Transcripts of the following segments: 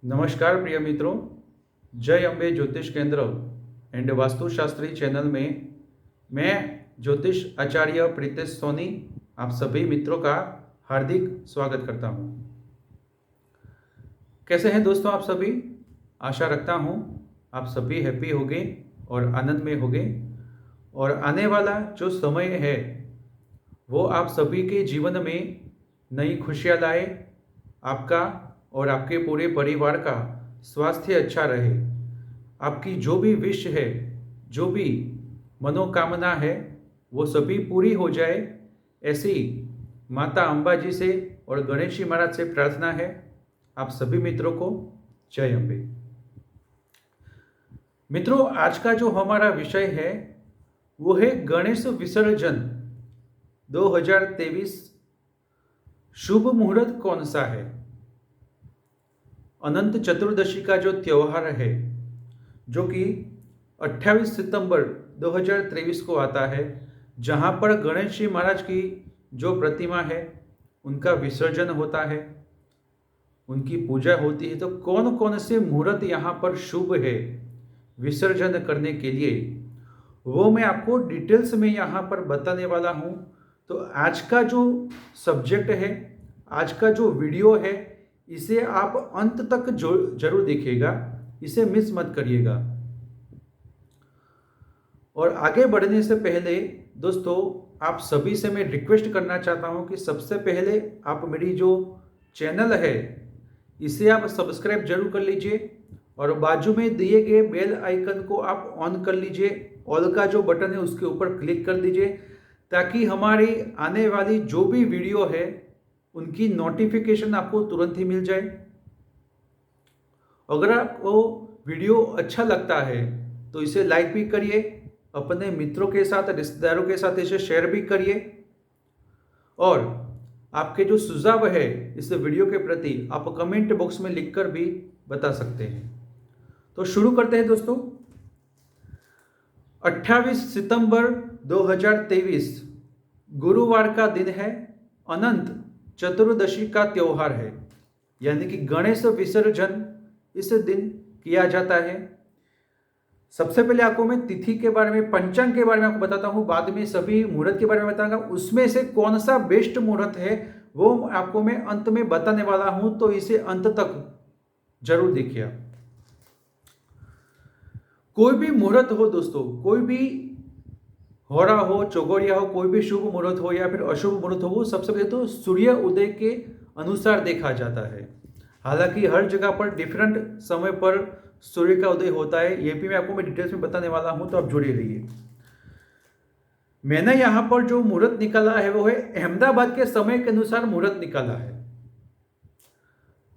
नमस्कार प्रिय मित्रों, जय अम्बे ज्योतिष केंद्र एंड वास्तुशास्त्री चैनल में मैं ज्योतिष आचार्य प्रीतेश सोनी आप सभी मित्रों का हार्दिक स्वागत करता हूं। कैसे हैं दोस्तों आप सभी? आशा रखता हूं आप सभी हैप्पी होंगे और आनंद में होंगे और आने वाला जो समय है वो आप सभी के जीवन में नई खुशियाँ लाए, आपका और आपके पूरे परिवार का स्वास्थ्य अच्छा रहे, आपकी जो भी विश है, जो भी मनोकामना है वो सभी पूरी हो जाए, ऐसी माता अंबा जी से और गणेश जी महाराज से प्रार्थना है आप सभी मित्रों को। जय अम्बे। मित्रों, आज का जो हमारा विषय है वो है गणेश विसर्जन 2023। शुभ मुहूर्त कौन सा है? अनंत चतुर्दशी का जो त्यौहार है जो कि 28 सितंबर 2023 को आता है, जहाँ पर गणेश जी महाराज की जो प्रतिमा है उनका विसर्जन होता है, उनकी पूजा होती है। तो कौन कौन से मुहूर्त यहाँ पर शुभ है विसर्जन करने के लिए, वो मैं आपको डिटेल्स में यहाँ पर बताने वाला हूँ। तो आज का जो सब्जेक्ट है, आज का जो वीडियो है, इसे आप अंत तक जरूर देखिएगा, इसे मिस मत करिएगा। और आगे बढ़ने से पहले दोस्तों आप सभी से मैं रिक्वेस्ट करना चाहता हूं कि सबसे पहले आप मेरी जो चैनल है इसे आप सब्सक्राइब जरूर कर लीजिए और बाजू में दिए गए बेल आइकन को आप ऑन कर लीजिए। ऑल का जो बटन है उसके ऊपर क्लिक कर दीजिए ताकि हमारी आने वाली जो भी वीडियो है उनकी नोटिफिकेशन आपको तुरंत ही मिल जाए। अगर आपको वीडियो अच्छा लगता है तो इसे लाइक भी करिए, अपने मित्रों के साथ, रिश्तेदारों के साथ इसे शेयर भी करिए और आपके जो सुझाव है इस वीडियो के प्रति आप कमेंट बॉक्स में लिखकर भी बता सकते हैं। तो शुरू करते हैं दोस्तों। 28 सितंबर 2023 गुरुवार का दिन है, अनंत चतुर्दशी का त्यौहार है, यानी कि गणेश विसर्जन इस दिन किया जाता है। सबसे पहले आपको मैं तिथि के बारे में, पंचांग के बारे में आपको बताता हूँ, बाद में सभी मुहूर्त के बारे में बताऊंगा। उसमें से कौन सा बेस्ट मुहूर्त है वो आपको मैं अंत में बताने वाला हूं, तो इसे अंत तक जरूर देखिए। कोई भी मुहूर्त हो दोस्तों, कोई भी हो रहा हो, चौगोरिया हो, कोई भी शुभ मुहूर्त हो या फिर अशुभ मुहूर्त हो, वो सबसे पहले तो सूर्य उदय के अनुसार देखा जाता है। हालांकि हर जगह पर डिफरेंट समय पर सूर्य का उदय होता है, ये भी मैं आपको डिटेल्स में बताने वाला हूं, तो आप जुड़े रहिए। मैंने यहां पर जो मुहूर्त निकाला है वो है अहमदाबाद के समय के अनुसार मुहूर्त निकाला है।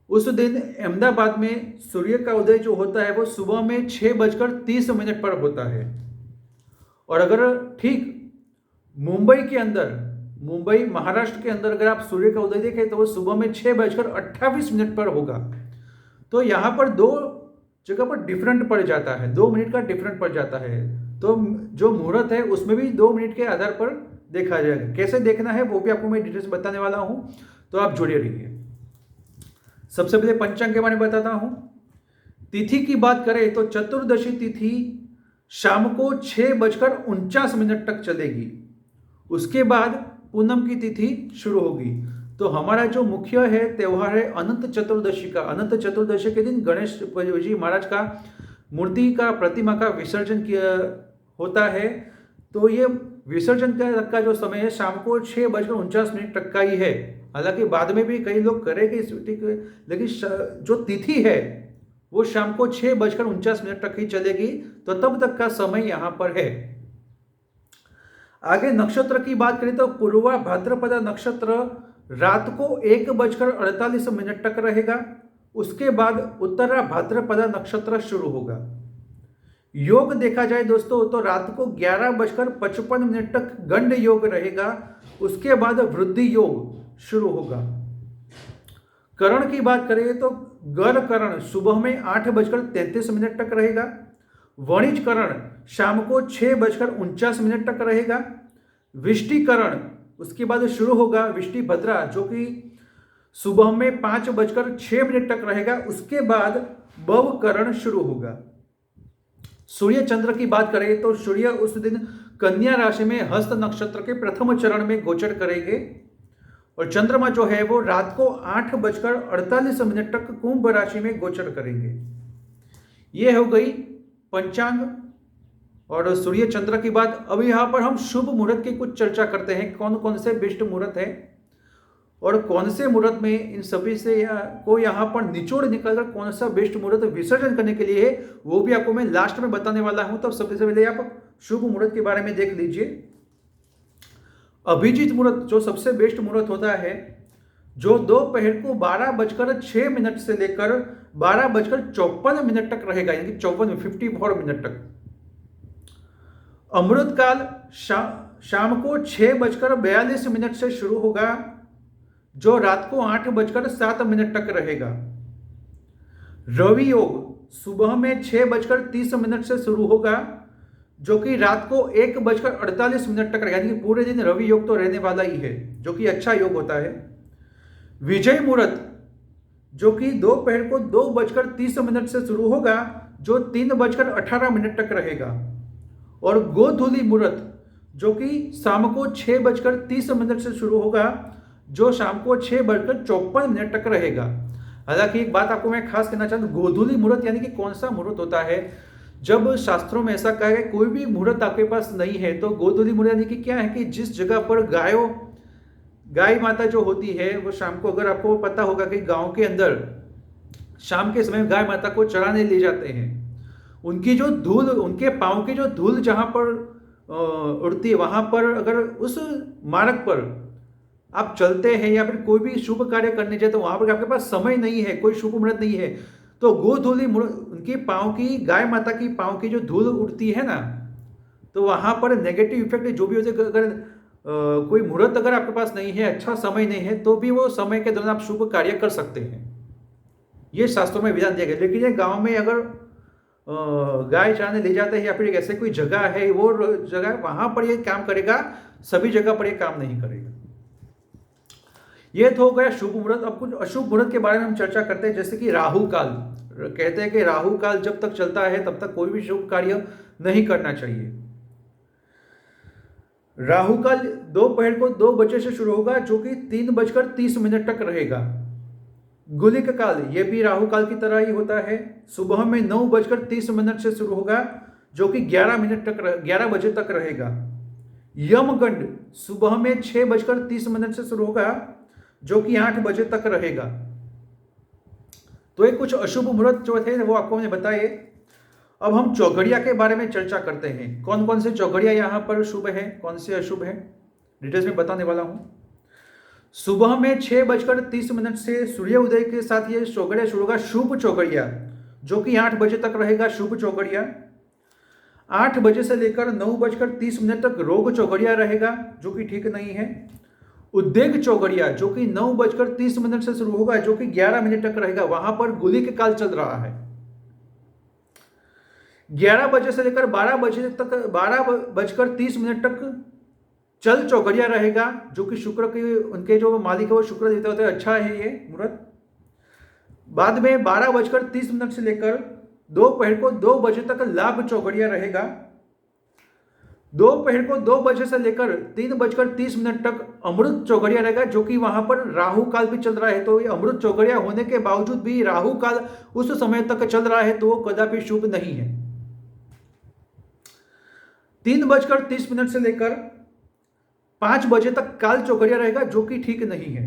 उस दिन अहमदाबाद में सूर्य का उदय जो होता है वो सुबह में 6:30 पर होता है। और अगर ठीक मुंबई के अंदर, मुंबई महाराष्ट्र के अंदर अगर आप सूर्य का उदय देखें तो वो सुबह में 6:28 पर होगा। तो यहाँ पर दो जगह पर डिफरेंट पड़ जाता है, 2 मिनट का डिफरेंट पड़ जाता है। तो जो मुहूर्त है उसमें भी 2 मिनट के आधार पर देखा जाएगा। कैसे देखना है वो भी आपको मैं डिटेल्स बताने वाला हूं, तो आप जुड़े रहिए। सबसे पहले पंचांग के बारे में बताता हूं। तिथि की बात करें तो चतुर्दशी तिथि शाम को 6:49 तक चलेगी। उसके बाद पूनम की तिथि शुरू होगी। तो हमारा जो मुख्य है त्यौहार है अनंत चतुर्दशी का। अनंत चतुर्दशी के दिन गणेश जी महाराज का मूर्ति का, प्रतिमा का विसर्जन किया होता है। तो ये विसर्जन का जो समय है शाम को 6:49 तक का ही है। हालांकि बाद में भी कई लोग करेंगे इस तिथि, लेकिन जो तिथि है वो शाम को 6:49 तक ही चलेगी। तो तब तक का समय यहां पर है। आगे नक्षत्र की बात करें तो पूर्वा भाद्रपदा नक्षत्र रात को 1:48 तक रहेगा। उसके बाद उत्तरा भाद्रपदा नक्षत्र शुरू होगा। योग देखा जाए दोस्तों तो रात को 11:55 तक गंड योग रहेगा। उसके बाद वृद्धि योग शुरू होगा। करण की बात करें तो गर करण सुबह में 8:33 तक रहेगा। वणिज करण शाम को 6:49 तक रहेगा। विष्टिकरण उसके बाद शुरू होगा। विष्टि भद्रा जो कि सुबह में 5:06 तक रहेगा। उसके बाद भवकरण शुरू होगा। सूर्य चंद्र की बात करें तो सूर्य उस दिन कन्या राशि में हस्त नक्षत्र के प्रथम चरण में गोचर करेंगे और चंद्रमा जो है वो रात को 8:48 तक कुंभ राशि में गोचर करेंगे। ये हो गई पंचांग और सूर्य चंद्र की बात। अब यहाँ पर हम शुभ मुहूर्त की कुछ चर्चा करते हैं, कौन कौन से बेस्ट मुहूर्त है और कौन से मुहूर्त में इन सभी से को यहाँ पर निचोड़ निकालकर कौन सा बेस्ट मुहूर्त विसर्जन करने के लिए है, वो भी आपको मैं लास्ट में बताने वाला हूं। तब सबसे पहले आप शुभ मुहूर्त के बारे में देख लीजिए। अभिजीत मुहूर्त जो सबसे बेस्ट मुहूर्त होता है, जो दोपहर को 12:06 से लेकर 12:54 तक रहेगा, यानी कि 54 मिनट तक। अमृत काल शाम को 6:42 से शुरू होगा, जो रात को 8:07 तक रहेगा। रवि योग सुबह में 6:30 से शुरू होगा, जो कि रात को 1:48 तक रहेगा, यानी कि पूरे दिन रवि योग तो रहने वाला ही है, जो कि अच्छा योग होता है। विजय मुहूर्त जो कि दोपहर को 2:30 से शुरू होगा, जो 3:18 तक रहेगा। और गोधूली मुहूर्त जो कि शाम को 6:30 से शुरू होगा, जो शाम को 6:54 तक रहेगा। हालांकि एक बात आपको मैं खास कहना चाहता हूँ, गोधूली मुहूर्त यानी कि कौन सा मुहूर्त होता है। जब शास्त्रों में ऐसा कहा है कोई भी मुहूर्त आपके पास नहीं है, तो गोधूली मुहूर्त यानी कि क्या है कि जिस जगह पर गाय माता जो होती है वो शाम को, अगर आपको पता होगा कि गांव के अंदर शाम के समय गाय माता को चराने ले जाते हैं, उनकी जो धूल, उनके पाँव की जो धूल जहाँ पर उड़ती है, वहाँ पर अगर उस मार्ग पर आप चलते हैं या फिर कोई भी शुभ कार्य करने जाए, तो वहाँ पर आपके पास समय नहीं है, कोई शुभ मुहूर्त नहीं है, तो गोधूली उनकी पाँव की, गाय माता की पाँव की जो धूल उड़ती है ना, तो वहाँ पर नेगेटिव इफेक्ट जो भी होते, अगर कोई मुहूर्त अगर आपके पास नहीं है, अच्छा समय नहीं है, तो भी वो समय के दौरान आप शुभ कार्य कर सकते हैं। ये शास्त्रों में विधान दिया गया। लेकिन ये गाँव में अगर गाय चराने ले जाते हैं या फिर ऐसे कोई जगह है, वो जगह वहाँ पर ये काम करेगा, सभी जगह पर ये काम नहीं करेगा। ये तो हो गया शुभ मुहूर्त। अब कुछ अशुभ मुहूर्त के बारे में हम चर्चा करते हैं, जैसे कि राहु काल। कहते हैं कि राहु काल जब तक चलता है तब तक कोई भी शुभ कार्य नहीं करना चाहिए। राहु काल दोपहर को 2 बजे से शुरू होगा, जो कि 3:30 तक रहेगा। गुलिक काल ये भी राहु काल की तरह ही होता है, सुबह में 9:30 से शुरू होगा, जो कि 11 बजे तक रहेगा। यमगंड सुबह में 6:30 से शुरू होगा, जो कि 8 बजे तक रहेगा। तो ये कुछ अशुभ मुहूर्त जो थे वो आपको मैंने बताए। अब हम चौघड़िया के बारे में चर्चा करते हैं, कौन कौन से चौघड़िया यहाँ पर शुभ है, कौन से अशुभ है, डिटेल्स में बताने वाला हूं। सुबह में 6:30 से सूर्य उदय के साथ ये चौघड़िया शुरू होगा, शुभ चौघड़िया, जो कि 8 बजे तक रहेगा। शुभ चौघड़िया 8 बजे से लेकर 9:30 तक रोग चौघड़िया रहेगा, जो कि ठीक नहीं है। उद्योग चौघड़िया जो कि 9:30 से शुरू होगा, जो कि 11 मिनट तक रहेगा, वहां पर गुलिक काल चल रहा है। 11 बजे से लेकर 12 बजे तक, 12:30 तक चल चौघड़िया रहेगा, जो कि शुक्र के, उनके जो मालिक है वो शुक्र देवता होते हैं, अच्छा है ये मुहूर्त। बाद में 12:30 से लेकर दोपहर को 2 बजे तक लाभ चौघड़िया रहेगा। दोपहर को 2 बजे से लेकर 3:30 तक अमृत चौघड़िया रहेगा, जो कि वहां पर राहु काल भी चल रहा है। तो ये अमृत चौघड़िया होने के बावजूद भी राहु काल उस समय तक चल रहा है, तो वो कदापि शुभ नहीं है। 3:30 से लेकर 5 बजे तक काल चौघड़िया रहेगा, जो कि ठीक नहीं है।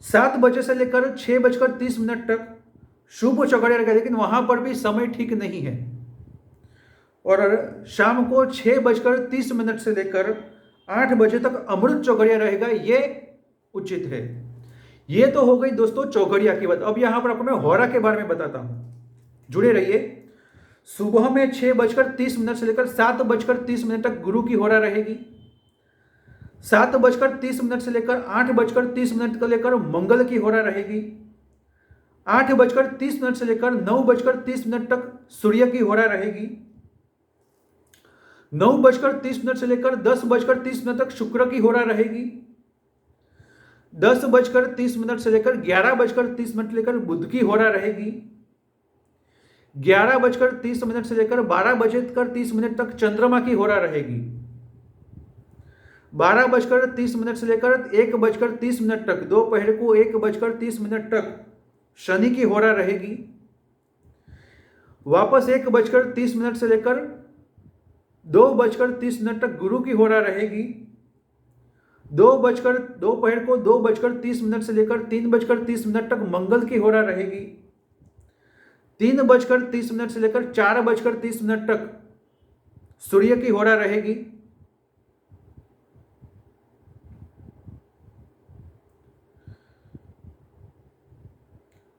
7 बजे से लेकर 6:30 तक शुभ चौघड़िया रहेगा, लेकिन वहां पर भी समय ठीक नहीं है। और शाम को 6:30 से लेकर 8 बजे तक अमृत चौघड़िया रहेगा, ये उचित है। ये तो हो गई दोस्तों चौघड़िया की बात। अब यहां पर आपको मैं होरा के बारे में बताता हूं, जुड़े रहिए। सुबह में 6:30 से लेकर 7:30 तक गुरु की होरा रहेगी। 7:30 से लेकर 8:30 को लेकर मंगल की होरा रहेगी। 8:30 से लेकर 9:30 तक सूर्य की होरा रहेगी। 9:30 से लेकर 10:30 तक शुक्र की होरा रहेगी। 10:30 से लेकर 11:30 लेकर बुध की होरा रहेगी। 11:30 से लेकर 12:30 तक चंद्रमा की होरा रहेगी। 12:30 से लेकर 1:30 तक, दोपहर को 1:30 तक शनि की होरा रहेगी। वापस 1:30 से लेकर 2:30 तक गुरु की होरा रहेगी। दोपहर को 2:30 से लेकर 3:30 तक मंगल की होरा रहेगी। 3:30 से लेकर 4:30 तक सूर्य की होरा रहेगी।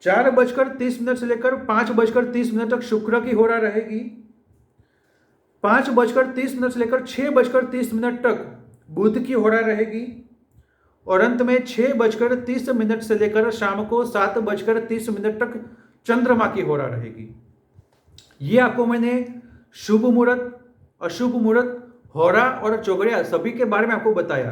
4:30 से लेकर 5:30 तक शुक्र की होरा रहेगी। 5:30 से लेकर 6:30 तक बुध की होरा रहेगी। और अंत में 6:30 से लेकर शाम को 7:30 तक चंद्रमा की होरा रहेगी। ये आपको मैंने शुभ मुहूर्त, अशुभ मुहूर्त, होरा और चौघड़िया सभी के बारे में आपको बताया।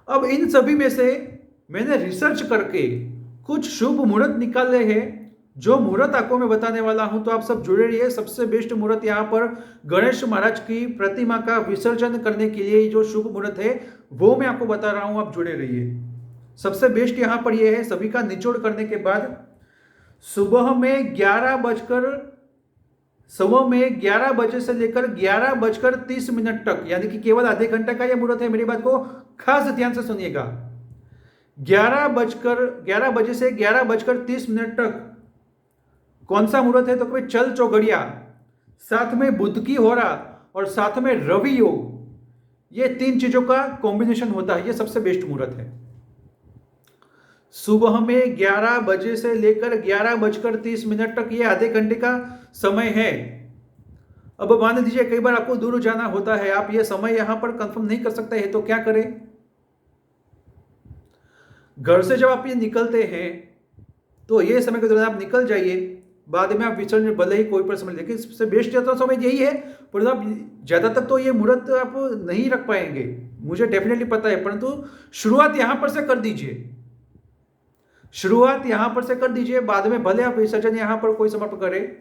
अब इन सभी में से मैंने रिसर्च करके कुछ शुभ मुहूर्त निकाले हैं, जो मुहूर्त आपको मैं बताने वाला हूं, तो आप सब जुड़े रहिए। सबसे बेस्ट मुहूर्त यहाँ पर गणेश महाराज की प्रतिमा का विसर्जन करने के लिए जो शुभ मुहूर्त है वो मैं आपको बता रहा हूं, आप जुड़े रहिए। सबसे बेस्ट यहाँ पर यह है, सभी का निचोड़ करने के बाद सुबह में 11 बजे से लेकर 11:30 तक, यानी कि केवल आधे घंटे का यह मुहूर्त है। मेरी बात को खास ध्यान से सुनिएगा। 11 बजे से 11:30 तक कौन सा मुहूर्त है? तो कोई चल चौघड़िया, साथ में बुध की होरा और साथ में रवि योग। ये तीन चीजों का कॉम्बिनेशन होता है, ये सबसे बेस्ट मुहूर्त है। सुबह में 11 बजे से लेकर 11:30 तक ये आधे घंटे का समय है। अब मान लीजिए कई बार आपको दूर जाना होता है, आप ये समय यहां पर कंफर्म नहीं कर सकते हैं, तो क्या करें? घर से जब आप ये निकलते हैं तो ये समय के दौरान आप निकल जाइए। बाद में आप विचरण भले ही कोई पर समय, लेकिन सबसे बेस्ट तो समय यही है। परंतु आप ज्यादा तक तो ये मुहूर्त आप नहीं रख पाएंगे, मुझे डेफिनेटली पता है। परंतु शुरुआत यहां पर से कर दीजिए, शुरुआत यहां पर से कर दीजिए। बाद में भले आप विसर्जन यहां पर कोई समय पर करें,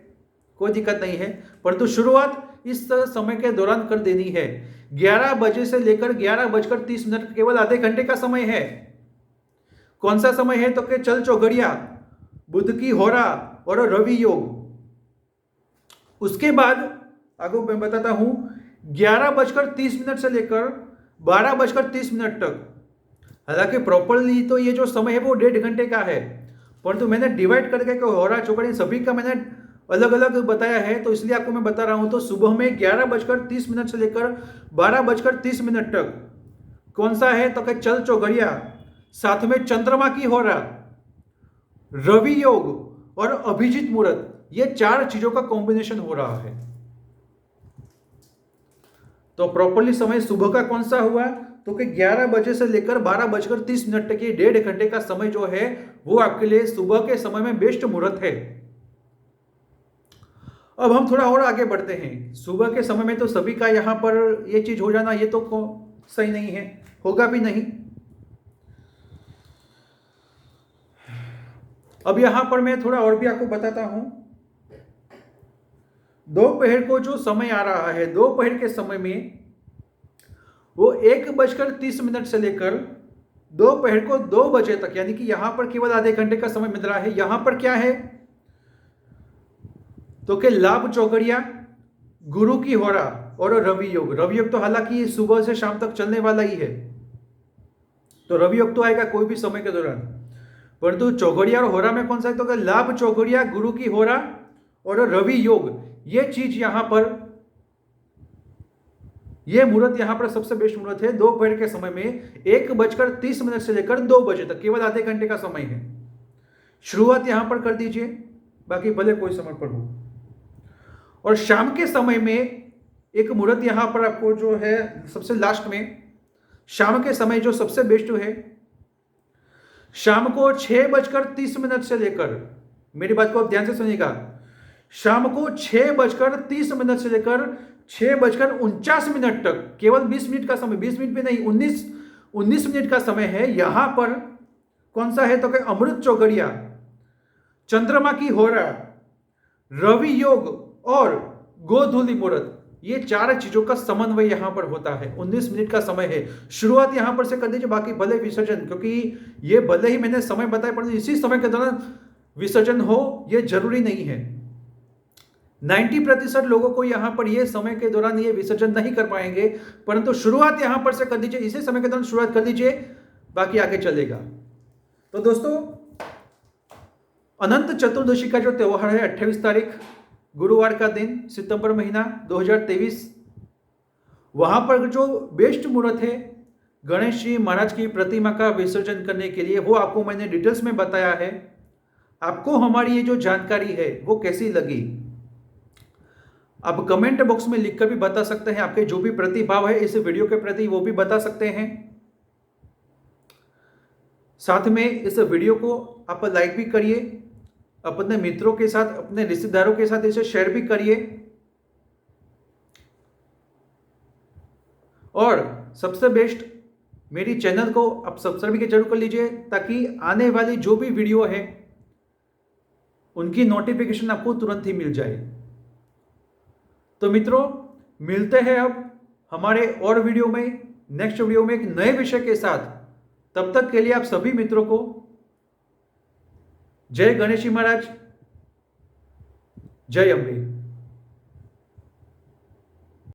कोई दिक्कत नहीं है, परंतु शुरुआत इस समय के दौरान कर देनी है। 11 बजे से लेकर 11:30 केवल आधे घंटे का समय है। कौन सा समय है? तो कि चल चौघड़िया, बुध की होरा और रवि योग। उसके बाद आगे मैं बताता हूं 11:30 से लेकर 12:30 तक। हालांकि प्रॉपरली तो ये जो समय है वो 1.5 घंटे का है, परंतु मैंने डिवाइड करके होरा चौघड़िया सभी का मैंने अलग अलग बताया है, तो इसलिए आपको मैं बता रहा हूं। तो सुबह में 11:30 से लेकर 12:30 तक कौन सा है? तो कि चल चौघड़िया, साथ में चंद्रमा की होरा, रवि योग और अभिजीत मुहूर्त। ये 4 चीजों का कॉम्बिनेशन हो रहा है। तो प्रॉपरली समय सुबह का कौन सा हुआ? तो कि 11 बजे से लेकर 12:30 तक, ये 1.5 घंटे का समय जो है वो आपके लिए सुबह के समय में बेस्ट मुहूर्त है। अब हम थोड़ा और आगे बढ़ते हैं। सुबह के समय में तो सभी का यहां पर ये चीज हो जाना ये तो सही नहीं है, होगा भी नहीं। अब यहां पर मैं थोड़ा और भी आपको बताता हूं। दोपहर को जो समय आ रहा है, दोपहर के समय में वो 1:30 से लेकर दोपहर को 2 बजे तक, यानी कि यहां पर केवल आधे घंटे का समय मिल रहा है। यहां पर क्या है? तो कि लाभ चौघड़िया, गुरु की होरा और रवि योग। रवि योग तो हालांकि सुबह से शाम तक चलने वाला ही है, तो रवि योग तो आएगा कोई भी समय के दौरान। परंतु चौघड़िया और होरा में कौन सा है? तो कि लाभ चौघड़िया, गुरु की होरा और रवि योग। ये चीज यहां पर, यह मुहूर्त यहां पर सबसे बेस्ट मुहूर्त है। दोपहर के समय में 1:30 से लेकर 2 बजे तक, केवल आधे घंटे का समय है। शुरुआत यहां पर कर दीजिए, बाकी भले कोई समय पर हो। और शाम के समय में एक मुहूर्त यहां पर आपको जो है सबसे लास्ट में, शाम के समय जो सबसे बेस्ट है, शाम को 6:30 से लेकर, मेरी बात को आप ध्यान से सुनिएगा, शाम को 6:30 से लेकर 6:49 तक, केवल 20 मिनट का समय, 20 मिनट भी नहीं, 19 मिनट का समय है। यहां पर कौन सा है तो कि अमृत चौगड़िया, चंद्रमा की होरा, रवि योग और गोधूलि मुहूर्त, ये 4 चीजों का समन्वय यहां पर होता है। 19 मिनट का समय है। शुरुआत यहां पर से कर दीजिए, बाकी भले विसर्जन, क्योंकि ये भले ही मैंने समय बताया परंतु इसी समय के दौरान विसर्जन हो ये जरूरी नहीं है। 90% लोगों को यहां पर ये समय के दौरान ये विसर्जन नहीं कर पाएंगे, परंतु शुरुआत यहां पर से कर दीजिए, इसी समय के दौरान शुरुआत कर दीजिए, बाकी आगे चलेगा। तो दोस्तों, अनंत चतुर्दशी का जो त्योहार है 28 तारीख गुरुवार का दिन, सितंबर महीना 2023, वहां पर जो बेस्ट मुहूर्त है गणेश जी महाराज की प्रतिमा का विसर्जन करने के लिए, वो आपको मैंने डिटेल्स में बताया है। आपको हमारी ये जो जानकारी है वो कैसी लगी, आप कमेंट बॉक्स में लिखकर भी बता सकते हैं। आपके जो भी प्रतिभाव है इस वीडियो के प्रति वो भी बता सकते हैं। साथ में इस वीडियो को आप लाइक भी करिए, अपने मित्रों के साथ, अपने रिश्तेदारों के साथ इसे शेयर भी करिए, और सबसे बेस्ट मेरी चैनल को आप सब्सक्राइब भी जरूर कर लीजिए, ताकि आने वाली जो भी वीडियो है उनकी नोटिफिकेशन आपको तुरंत ही मिल जाए। तो मित्रों, मिलते हैं अब हमारे और वीडियो में, नेक्स्ट वीडियो में एक नए विषय के साथ। तब तक के लिए आप सभी मित्रों को जय गणेश जी महाराज, जय अम्बे।